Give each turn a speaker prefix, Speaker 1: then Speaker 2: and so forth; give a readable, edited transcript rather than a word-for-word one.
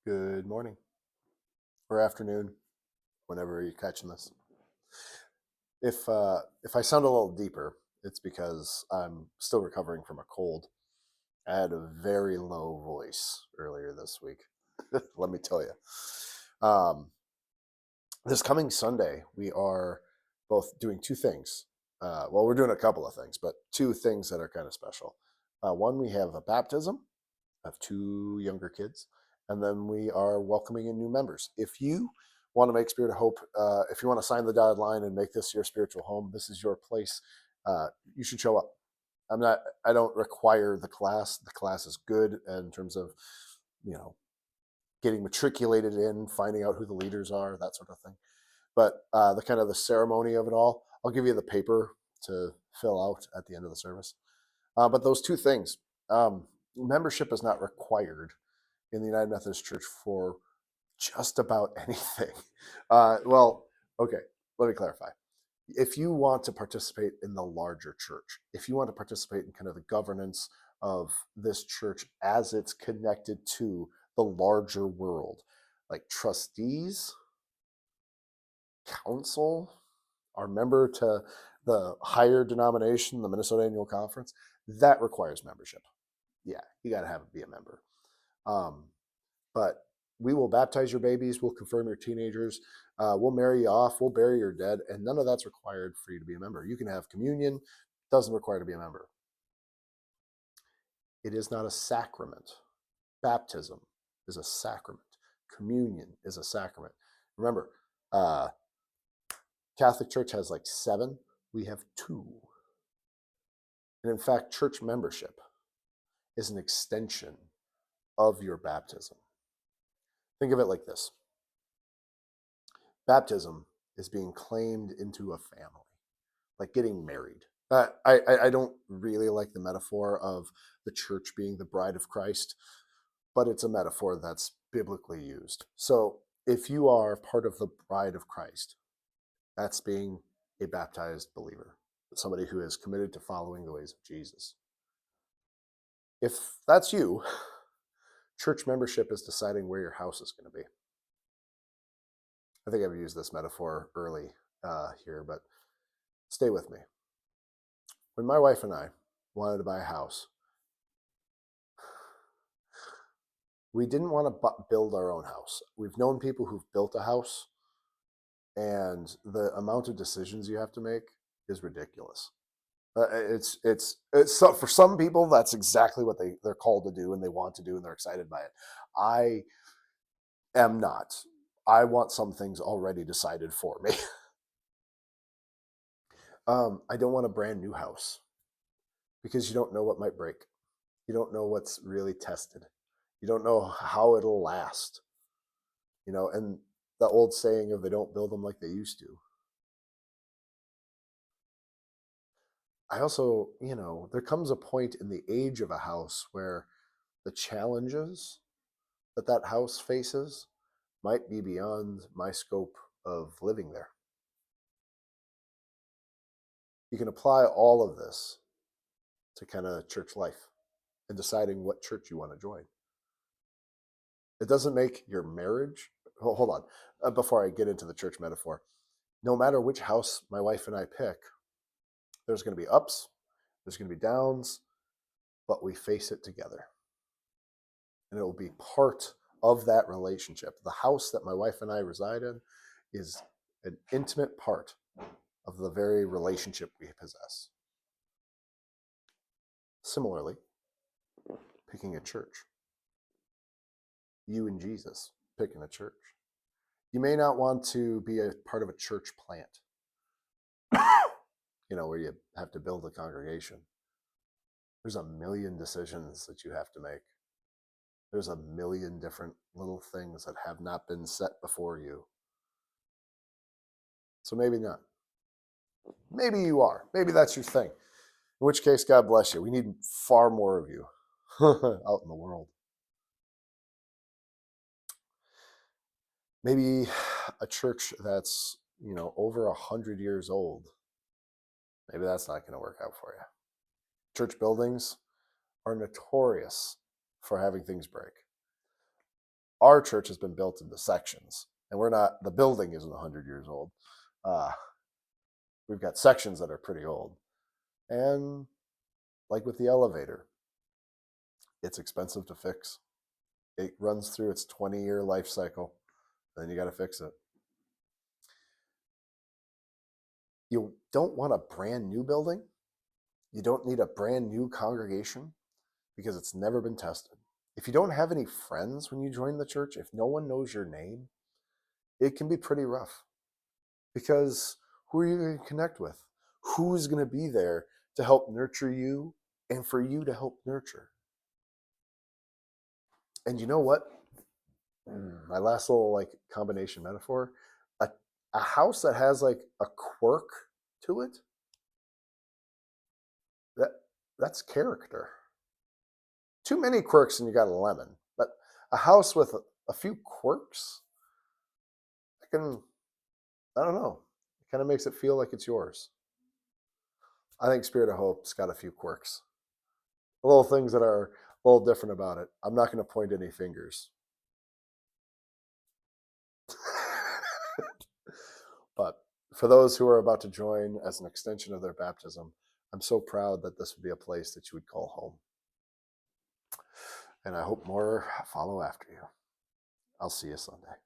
Speaker 1: Good morning or afternoon, whenever you're catching this. If I sound a little deeper, it's because I'm still recovering from a cold. I had a very low voice earlier this week. Let me tell you. Um, this coming Sunday, we are both doing two things. Well, we're doing a couple of things, but two things that are kind of special. One, we have a baptism of two younger kids, and then we are welcoming in new members. If you want to make Spirit of Hope, if you want to sign the dotted line and make this your spiritual home, this is your place. You should show up. I don't require the class. The class is good in terms of, you know, getting matriculated in, finding out who the leaders are, that sort of thing. But the kind of the ceremony of it all, I'll give you the paper to fill out at the end of the service. But those two things, membership is not required in the United Methodist Church for just about anything. Well, okay, let me clarify. If you want to participate in the larger church, if you want to participate in kind of the governance of this church as it's connected to the larger world, like trustees, council, our member to the higher denomination, the Minnesota Annual Conference, that requires membership. Yeah, you got to be a member. But we will baptize your babies, we'll confirm your teenagers, we'll marry you off, we'll bury your dead, and none of that's required for you to be a member. You can have communion, doesn't require to be a member. It is not a sacrament. Baptism is a sacrament. Communion is a sacrament. Remember, uh, Catholic Church has like 7, we have 2. And in fact, church membership is an extension of your baptism. Think of it like this: baptism is being claimed into a family, like getting married. I don't really like the metaphor of the church being the bride of Christ, but it's a metaphor that's biblically used. So if you are part of the bride of Christ, that's being a baptized believer, somebody who is committed to following the ways of Jesus. If that's you, church membership is deciding where your house is going to be. I think I've used this metaphor early here, but stay with me. When my wife and I wanted to buy a house, we didn't want to build our own house. We've known people who've built a house, and the amount of decisions you have to make is ridiculous. It's so for some people that's exactly what they're called to do and they want to do and they're excited by it. I am not. I want some things already decided for me. I don't want a brand new house because you don't know what might break. You don't know what's really tested. You don't know how it'll last. And the old saying of they don't build them like they used to. I also, there comes a point in the age of a house where the challenges that house faces might be beyond my scope of living there. You can apply all of this to kind of church life and deciding what church you want to join. It doesn't make your marriage. Hold on. Before I get into the church metaphor, no matter which house my wife and I pick, there's going to be ups, there's going to be downs, but we face it together. And it will be part of that relationship. The house that my wife and I reside in is an intimate part of the very relationship we possess. Similarly, picking a church. You and Jesus picking a church. You may not want to be a part of a church plant, where you have to build a congregation. There's a million decisions that you have to make. There's a million different little things that have not been set before you. So maybe not. Maybe you are. Maybe that's your thing. In which case, God bless you. We need far more of you out in the world. Maybe a church that's, over 100 years old. Maybe that's not going to work out for you. Church buildings are notorious for having things break. our church has been built into sections, and we're not. The building isn't 100 years old. We've got sections that are pretty old, and like with the elevator, it's expensive to fix. It runs through its 20-year life cycle, then you got to fix it. You don't want a brand new building. You don't need a brand new congregation because it's never been tested. If you don't have any friends when you join the church, if no one knows your name, it can be pretty rough because who are you going to connect with? Who's going to be there to help nurture you and for you to help nurture? And you know what? My last little like combination metaphor, a house that has like a quirk to it, that that's character. Too many quirks and you got a lemon. But a house with a few quirks, I don't know. It kind of makes it feel like it's yours. I think Spirit of Hope's got a few quirks. Little things that are a little different about it. I'm not going to point any fingers. But for those who are about to join as an extension of their baptism, I'm so proud that this would be a place that you would call home. And I hope more follow after you. I'll see you Sunday.